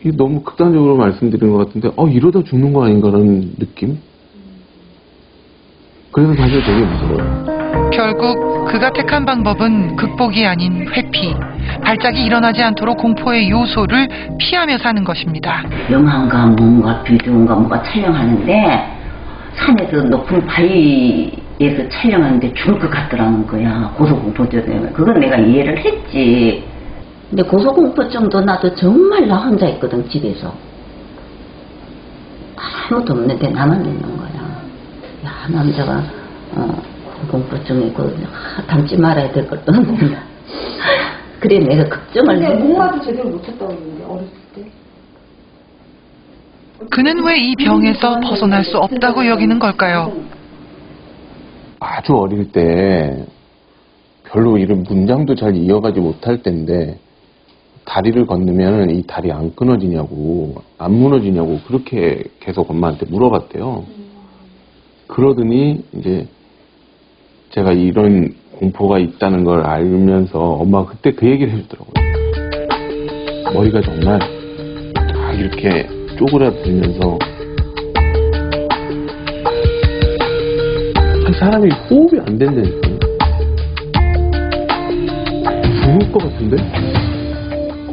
Speaker 8: 이게 너무 극단적으로 말씀드린 것 같은데, 이러다 죽는 거 아닌가라는 느낌? 그래서 사실 되게 무서워요.
Speaker 5: 결국 그가 택한 방법은 극복이 아닌 회피. 발작이 일어나지 않도록 공포의 요소를 피하며 사는 것입니다.
Speaker 16: 영화인가 뭔가 비디오인가 뭐가 촬영하는데 산에서 높은 바위에서 촬영하는데 죽을 것 같더라는 거야. 고소공포증 때문에. 그건 내가 이해를 했지. 근데 고소공포증도 나도 정말 나 혼자 있거든, 집에서. 아무도 없는데 나만 있는 거야. 남자가 고소공포증이 있고 담지 말아야 될 것도 없는데. 그래 내가 걱정을
Speaker 14: 근데 목마도 제대로 못 쳤다고 했는데 어렸을 때.
Speaker 5: 그는 왜 이 병에서 벗어날 수 없다고 여기는 걸까요?
Speaker 8: 아주 어릴 때 별로 이런 문장도 잘 이어가지 못할 때인데 다리를 건너면 이 다리 안 끊어지냐고, 안 무너지냐고 그렇게 계속 엄마한테 물어봤대요. 그러더니 이제 제가 이런 공포가 있다는 걸 알면서 엄마가 그때 그 얘기를 해주더라고요. 머리가 정말 다 이렇게 쪼그라들면서 사람이 호흡이 안 된다니까요. 죽을 것 같은데?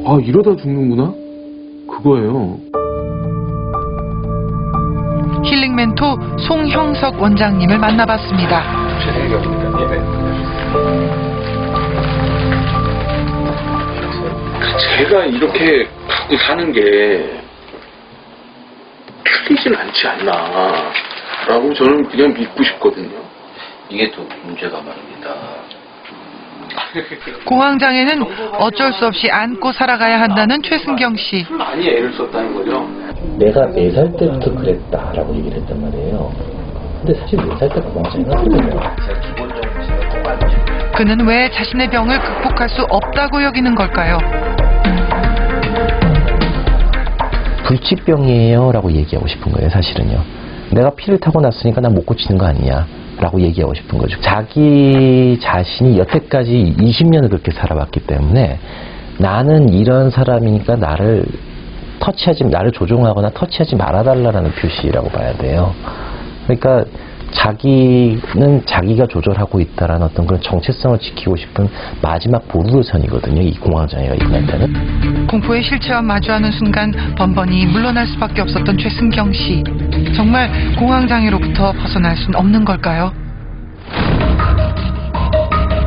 Speaker 8: 아, 이러다 죽는구나? 그거예요.
Speaker 5: 힐링 멘토 송형석 원장님을 만나봤습니다.
Speaker 8: 제가 이렇게 갖고 사는 게 틀리진 않지 않나 라고 저는 그냥 믿고 싶거든요.
Speaker 6: 이게 또 문제가 말입니다.
Speaker 5: 공황장애는 어쩔 수 없이 안고 살아가야 한다는 최승경 씨.
Speaker 8: 많이 애를 썼다는 거죠.
Speaker 12: 내가 4살 때부터 그랬다라고 얘기를 했단 말이에요. 근데 사실 4살 때 공황장애가 없거든요.
Speaker 5: 그는 왜 자신의 병을 극복할 수 없다고 여기는 걸까요?
Speaker 12: 불치병이에요 라고 얘기하고 싶은 거예요. 사실은요. 내가 피를 타고 났으니까 난 못 고치는 거 아니냐 라고 얘기하고 싶은 거죠. 자기 자신이 여태까지 20년을 그렇게 살아왔기 때문에 나는 이런 사람이니까 나를 조종하거나 터치하지 말아달라는 표시라고 봐야 돼요. 그러니까 자기는 자기가 조절하고 있다라는 어떤 그런 정체성을 지키고 싶은 마지막 보루선이거든요. 이 공황장애가 인간한테는.
Speaker 5: 공포의 실체와 마주하는 순간 번번이 물러날 수밖에 없었던 최승경 씨. 정말 공황장애로부터 벗어날 순 없는 걸까요?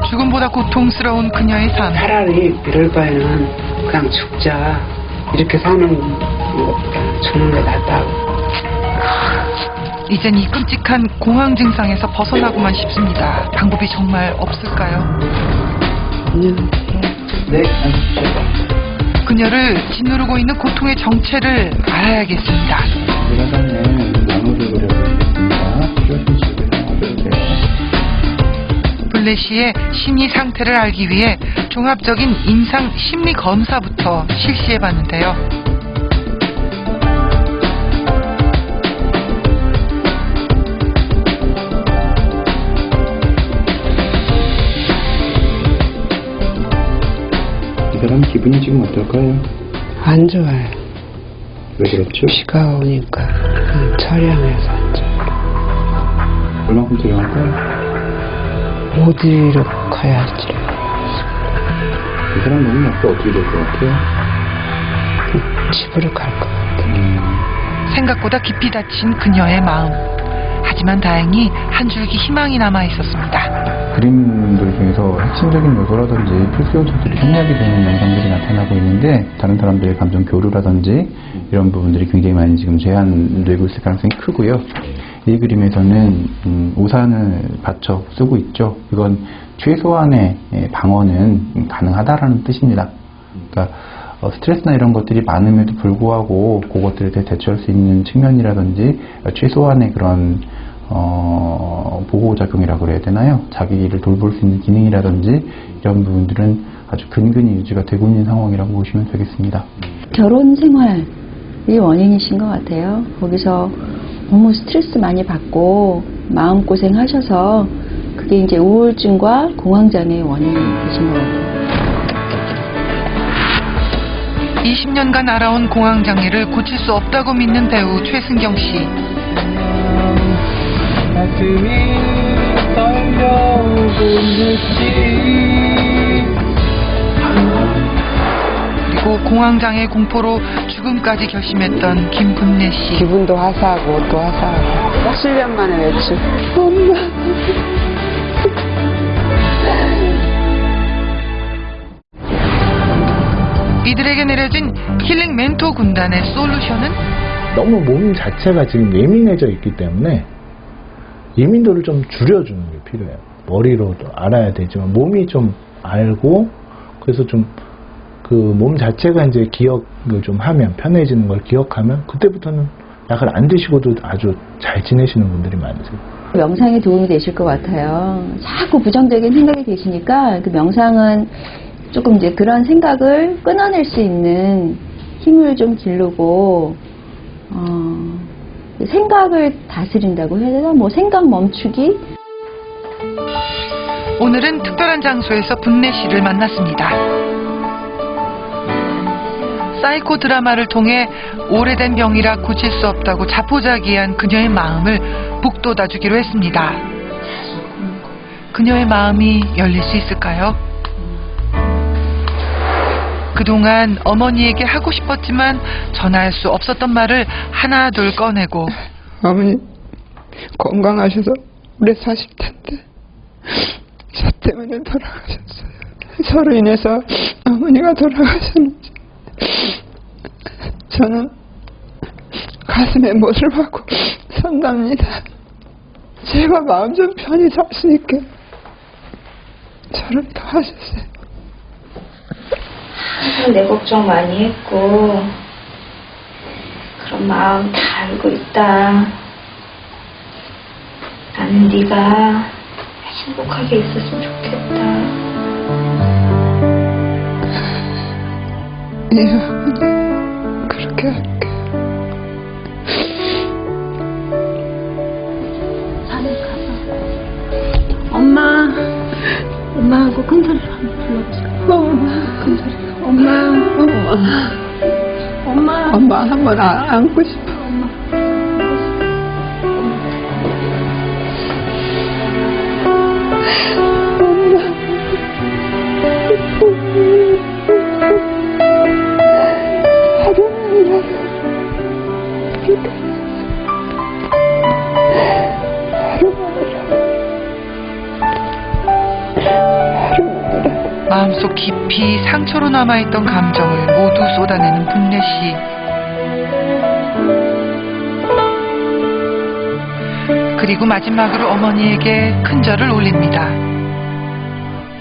Speaker 5: 죽음보다 고통스러운 그녀의 삶.
Speaker 4: 차라리 이럴 바에는 그냥 죽자. 이렇게 사는 것보다 죽는 게 낫다고.
Speaker 5: 이젠 이 끔찍한 공황 증상에서 벗어나고만 싶습니다. 방법이 정말 없을까요?
Speaker 4: 네.
Speaker 5: 그녀를 짓누르고 있는 고통의 정체를 알아야겠습니다. 블레 씨의 심리 상태를 알기 위해 종합적인 임상 심리 검사부터 실시해봤는데요.
Speaker 17: 이 사람 기분이 지금 어떨까요?
Speaker 4: 안 좋아요.
Speaker 17: 왜 그렇죠?
Speaker 4: 비가 오니까 처량해서 안 좋아요.
Speaker 17: 얼마큼 처량할까요?
Speaker 4: 어디로 가야지.
Speaker 17: 이 사람 몸이 앞으로 어떻게 될 것 같아요?
Speaker 4: 집으로 갈 것 같아요.
Speaker 5: 생각보다 깊이 다친 그녀의 마음. 하지만 다행히 한 줄기 희망이 남아 있었습니다.
Speaker 17: 그림들 중에서 핵심적인 요소라든지 필수 요소들이 생략이 되는 영상들이 나타나고 있는데 다른 사람들의 감정 교류라든지 이런 부분들이 굉장히 많이 지금 제한되고 있을 가능성이 크고요. 이 그림에서는 우산을 받쳐 쓰고 있죠. 이건 최소한의 방어는 가능하다라는 뜻입니다. 그러니까 스트레스나 이런 것들이 많음에도 불구하고 그것들에 대해 대처할 수 있는 측면이라든지 최소한의 그런 보호작용이라고 그래야 되나요? 자기를 돌볼 수 있는 기능이라든지 이런 부분들은 아주 근근히 유지가 되고 있는 상황이라고 보시면 되겠습니다.
Speaker 18: 결혼 생활이 원인이신 것 같아요. 거기서 너무 스트레스 많이 받고 마음고생 하셔서 그게 이제 우울증과 공황장애의 원인이 되신 것 같아요.
Speaker 5: 20년간 알아온 공황장애를 고칠 수 없다고 믿는 배우 최승경 씨.
Speaker 2: 가슴이 떨려오고
Speaker 5: 그리고 공황장애 공포로 죽음까지 결심했던 김분래 씨.
Speaker 4: 기분도 화사하고 또 화사하고 7년 만에 외출. 엄마.
Speaker 5: 이들에게 내려진 힐링 멘토 군단의 솔루션은?
Speaker 19: 너무 몸 자체가 지금 예민해져 있기 때문에 예민도를 좀 줄여주는 게 필요해요. 머리로도 알아야 되지만 몸이 좀 알고 그래서 좀 그 몸 자체가 이제 기억을 좀 하면 편해지는 걸 기억하면 그때부터는 약을 안 드시고도 아주 잘 지내시는 분들이 많으세요.
Speaker 18: 명상에 도움이 되실 것 같아요. 자꾸 부정적인 생각이 드시니까 그 명상은 조금 이제 그런 생각을 끊어낼 수 있는 힘을 좀 기르고, 생각을 다스린다고 해야 되나? 뭐 생각 멈추기?
Speaker 5: 오늘은 특별한 장소에서 분내 씨를 만났습니다. 사이코 드라마를 통해 오래된 병이라 고칠 수 없다고 자포자기한 그녀의 마음을 북돋아주기로 했습니다. 그녀의 마음이 열릴 수 있을까요? 그동안 어머니에게 하고 싶었지만 전할 수 없었던 말을 하나둘 꺼내고,
Speaker 20: 어머니 건강하셔서 올해 40대인데 저 때문에 돌아가셨어요. 저로 인해서 어머니가 돌아가셨는지 저는 가슴에 못을 박고 산답니다. 제가 마음 좀 편히 살 수 있게 저를 도와주세요.
Speaker 13: 항상 내 걱정 많이 했고 그런 마음 다 알고 있다. 나는 네가 행복하게 있었으면 좋겠다.
Speaker 20: 예, 그렇게 할게.
Speaker 13: 엄마하고 큰 소리로 한번 불러보세요. 큰 소리로.
Speaker 20: 엄마 한번 안고 싶어.
Speaker 5: 마음속 깊이 상처로 남아있던 감정을 모두 쏟아내는 분내 씨. 그리고 마지막으로 어머니에게 큰절을 올립니다.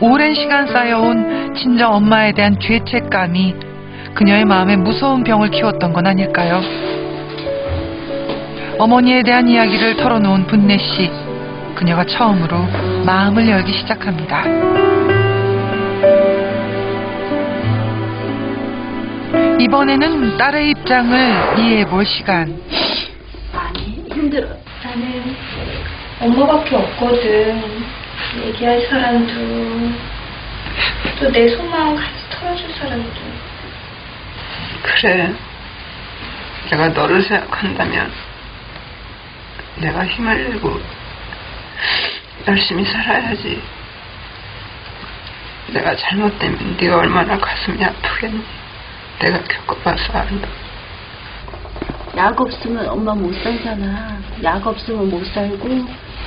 Speaker 5: 오랜 시간 쌓여온 친정 엄마에 대한 죄책감이 그녀의 마음에 무서운 병을 키웠던 건 아닐까요? 어머니에 대한 이야기를 털어놓은 분내 씨. 그녀가 처음으로 마음을 열기 시작합니다. 이번에는 딸의 입장을 이해해볼 시간.
Speaker 13: 많이 힘들어. 나는 엄마밖에 없거든. 얘기할 사람도, 또 내 속마음 같이 털어줄 사람도.
Speaker 20: 그래. 내가 너를 생각한다면 내가 힘을 내고 열심히 살아야지. 내가 잘못되면 네가 얼마나 가슴이 아프겠니. 내가 겪어봐서 안다.
Speaker 16: 약 없으면 엄마 못 살잖아. 약 없으면 못 살고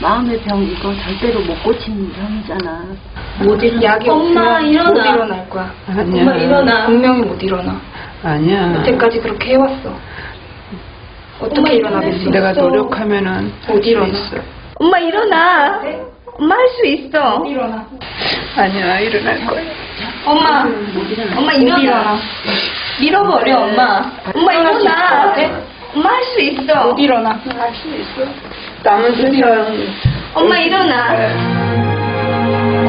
Speaker 16: 마음의 병 이거 절대로 못 고치는 병이잖아. 못 일어나.
Speaker 13: 약이
Speaker 16: 엄마,
Speaker 13: 없으면
Speaker 16: 일어나.
Speaker 13: 못 일어날 거야.
Speaker 20: 아니야.
Speaker 13: 엄마 일어나. 분명히 못 일어나.
Speaker 20: 아니야.
Speaker 13: 여태까지 그렇게 해왔어. 어떻게 일어나겠어?
Speaker 20: 내가 노력하면은
Speaker 13: 못 일어나.
Speaker 3: 엄마 일어나. 엄마 할 수 있어.
Speaker 13: 못 일어나.
Speaker 20: 아니야, 일어날 거야.
Speaker 3: 엄마. 엄마 일어나. 밀어버려 엄마. 엄마 일어나. 엄마 할 수 있어.
Speaker 13: 못 일어나.
Speaker 20: 할 수 있어. 남은 세상.
Speaker 3: 엄마 일어나.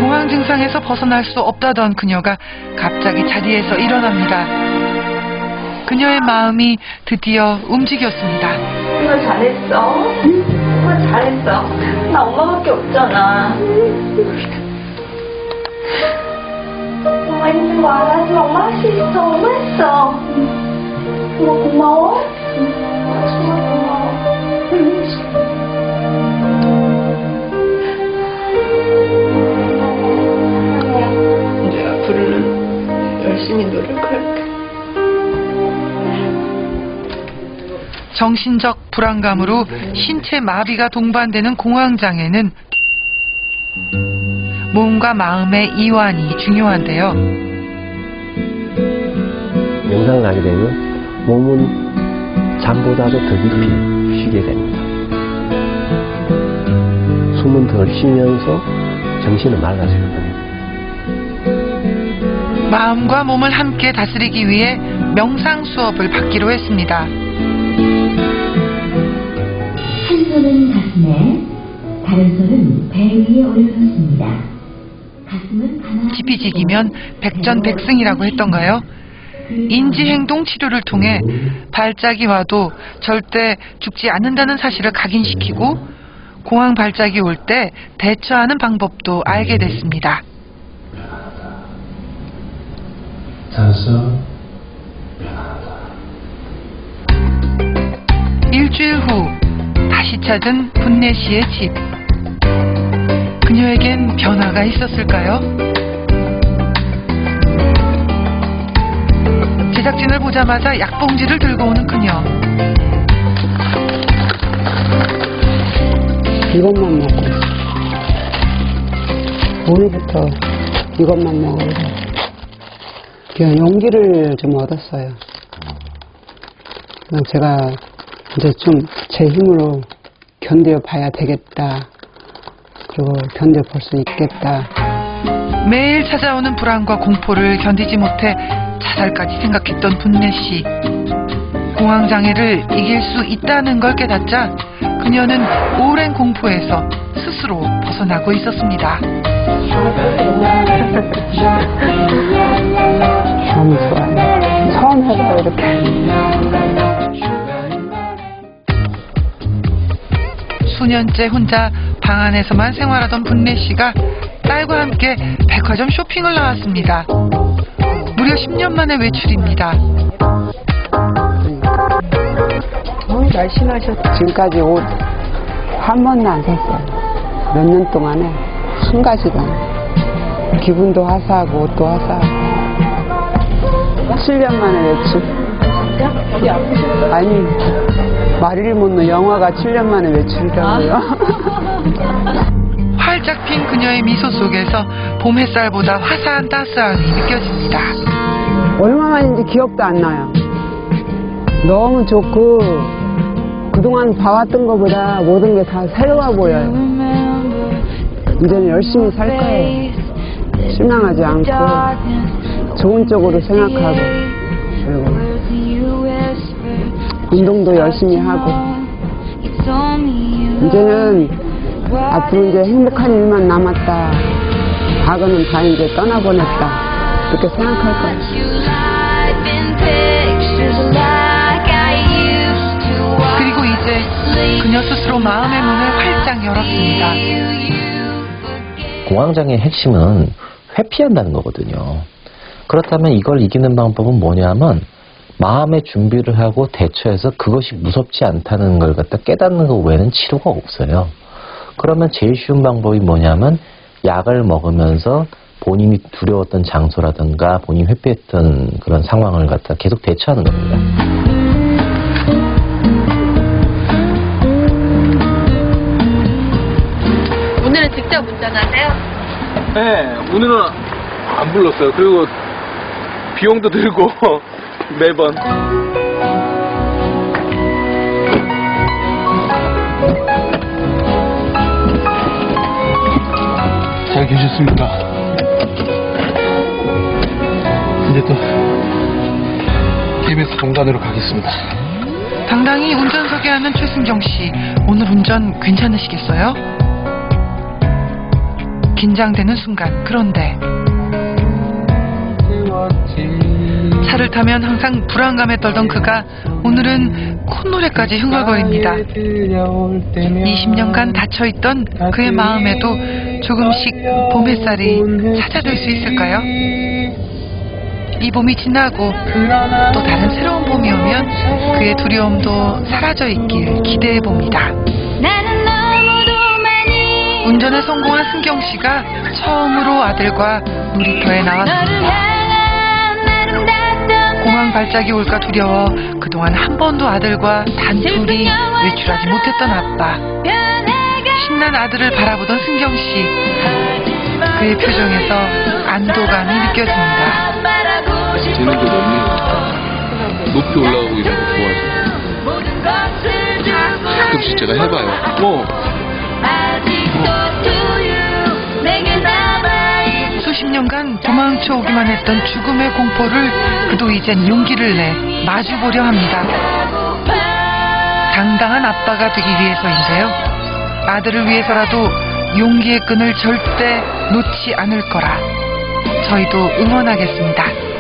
Speaker 5: 공황 증상에서 벗어날 수 없다던 그녀가 갑자기 자리에서 일어납니다. 그녀의 마음이 드디어 움직였습니다.
Speaker 3: 엄마 잘했어. 엄마 잘했어. 나 엄마밖에 없잖아. 엄마 힘든 거 알아야지. 엄마 할 수 있어. 엄마 했어. 엄마 고마워. 정말 고마워.
Speaker 20: 이제 앞으로는 열심히 노력할게.
Speaker 5: 정신적 불안감으로 신체 마비가 동반되는 공황장애는 몸과 마음의 이완이 중요한데요.
Speaker 12: 명상을 하게 되면 몸은 잠보다도 더 깊이 쉬게 됩니다. 숨은 덜 쉬면서 정신은 맑아져요.
Speaker 5: 마음과 몸을 함께 다스리기 위해 명상 수업을 받기로 했습니다.
Speaker 21: 한 손은 가슴에, 다른 손은 배 위에 올려놓습니다.
Speaker 5: 지피지기면 백전백승이라고 했던가요? 인지행동 치료를 통해 발작이 와도 절대 죽지 않는다는 사실을 각인시키고 공황 발작이 올 때 대처하는 방법도 알게 됐습니다. 일주일 후 다시 찾은 분내 씨의 집. 그녀에겐 변화가 있었을까요? 제작진을 보자마자 약봉지를 들고 오는 그녀.
Speaker 4: 이것만 먹고 있어. 오늘부터 이것만 먹으려. 그냥 용기를 좀 얻었어요. 그냥 제가 이제 좀 제 힘으로 견뎌봐야 되겠다. 그리고 견뎌볼 수 있겠다.
Speaker 5: 매일 찾아오는 불안과 공포를 견디지 못해 자살까지 생각했던 분내 씨. 공황장애를 이길 수 있다는 걸 깨닫자 그녀는 오랜 공포에서 스스로 벗어나고 있었습니다.
Speaker 4: 너무 좋아요. 처음 해봐요, 이렇게.
Speaker 5: 수년째 혼자 방 안에서만 생활하던 분내 씨가 딸과 함께 백화점 쇼핑을 나왔습니다. 무려 10년 만의 외출입니다.
Speaker 4: 날씬하셨죠. 지금까지 옷 한 번도 안 샀어요. 몇 년 동안에 한 가지도 안. 기분도 화사하고 옷도 화사하고. 7년 만에 외출. 어디 아프셨어요? 아니, 말을 못 놓은 영화가 7년 만에 외출이라고요.
Speaker 5: 활짝 핀 그녀의 미소 속에서 봄 햇살보다 화사한 따스함이 느껴집니다.
Speaker 4: 얼마만인지 기억도 안 나요. 너무 좋고 그동안 봐왔던 것보다 모든 게 다 새로워 보여요. 이제는 열심히 살 거예요. 실망하지 않고 좋은 쪽으로 생각하고 그리고 운동도 열심히 하고 이제는 앞으로 이제 행복한 일만 남았다. 과거는 다 이제 떠나보냈다. 그렇게 생각할 거예요.
Speaker 5: 그리고 이제 그녀 스스로 마음의 문을 활짝 열었습니다.
Speaker 12: 공황장애의 핵심은 회피한다는 거거든요. 그렇다면 이걸 이기는 방법은 뭐냐면 마음의 준비를 하고 대처해서 그것이 무섭지 않다는 걸 갖다 깨닫는 것 외에는 치료가 없어요. 그러면 제일 쉬운 방법이 뭐냐면 약을 먹으면서 본인이 두려웠던 장소라든가 본인이 회피했던 그런 상황을 갖다 계속 대처하는 겁니다.
Speaker 7: 오늘은 직접 운전하세요?
Speaker 2: 네, 오늘은 안 불렀어요. 그리고 비용도 들고 매번. 잘 계셨습니다. 이제 또 KBS 본관으로 가겠습니다.
Speaker 5: 당당히 운전석에 앉는 최승경 씨. 오늘 운전 괜찮으시겠어요? 긴장되는 순간. 그런데 차를 타면 항상 불안감에 떨던 그가 오늘은 콧노래까지 흥얼거립니다. 20년간 닫혀있던 그의 마음에도 조금씩 봄 햇살이 찾아들 수 있을까요? 이 봄이 지나고 또 다른 새로운 봄이 오면 그의 두려움도 사라져 있길 기대해봅니다. 운전에 성공한 승경 씨가 처음으로 아들과 놀이터에 나왔습니다. 공황 발작이 올까 두려워 그동안 한 번도 아들과 단둘이 외출하지 못했던 아빠. 신난 아들을 바라보던 승경 씨. 그의 표정에서 안도감이 느껴집니다.
Speaker 2: 재능도 너무 높이 올라가고 이런 거 좋아서 가끔씩 제가 해봐요.
Speaker 5: 수십 년간 도망쳐 오기만 했던 죽음의 공포를 그도 이젠 용기를 내 마주보려 합니다. 당당한 아빠가 되기 위해서인데요. 아들을 위해서라도 용기의 끈을 절대 놓지 않을 거라 저희도 응원하겠습니다.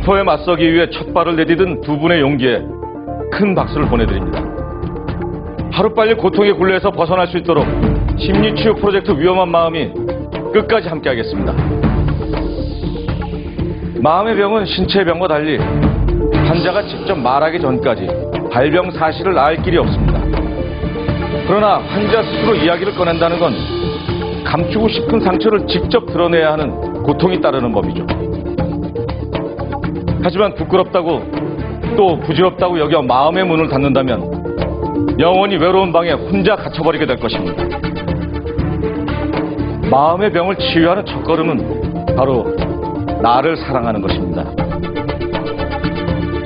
Speaker 1: 공포에 맞서기 위해 첫 발을 내디딘 두 분의 용기에 큰 박수를 보내드립니다. 하루빨리 고통의 굴레에서 벗어날 수 있도록 심리치유 프로젝트 위험한 마음이 끝까지 함께하겠습니다. 마음의 병은 신체의 병과 달리 환자가 직접 말하기 전까지 발병 사실을 알 길이 없습니다. 그러나 환자 스스로 이야기를 꺼낸다는 건 감추고 싶은 상처를 직접 드러내야 하는 고통이 따르는 법이죠. 하지만 부끄럽다고 또 부질없다고 여겨 마음의 문을 닫는다면 영원히 외로운 방에 혼자 갇혀버리게 될 것입니다. 마음의 병을 치유하는 첫걸음은 바로 나를 사랑하는 것입니다.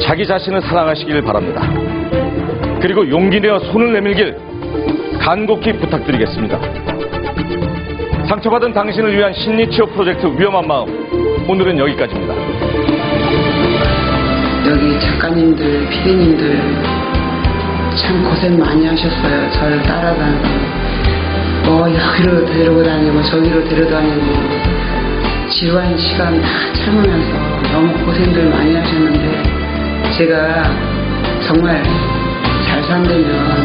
Speaker 1: 자기 자신을 사랑하시길 바랍니다. 그리고 용기 내어 손을 내밀길 간곡히 부탁드리겠습니다. 상처받은 당신을 위한 심리치유 프로젝트 위험한 마음, 오늘은 여기까지입니다.
Speaker 4: 여기 작가님들, 피디님들 참 고생 많이 하셨어요. 저를 따라다니고 여기로 데리고 다니고 저기로 데려다니고 지루한 시간 다 참으면서 너무 고생들 많이 하셨는데 제가 정말 잘 산다면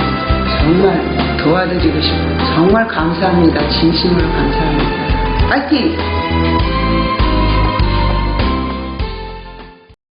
Speaker 4: 정말 도와드리고 싶어요. 정말 감사합니다. 진심으로 감사합니다. 파이팅!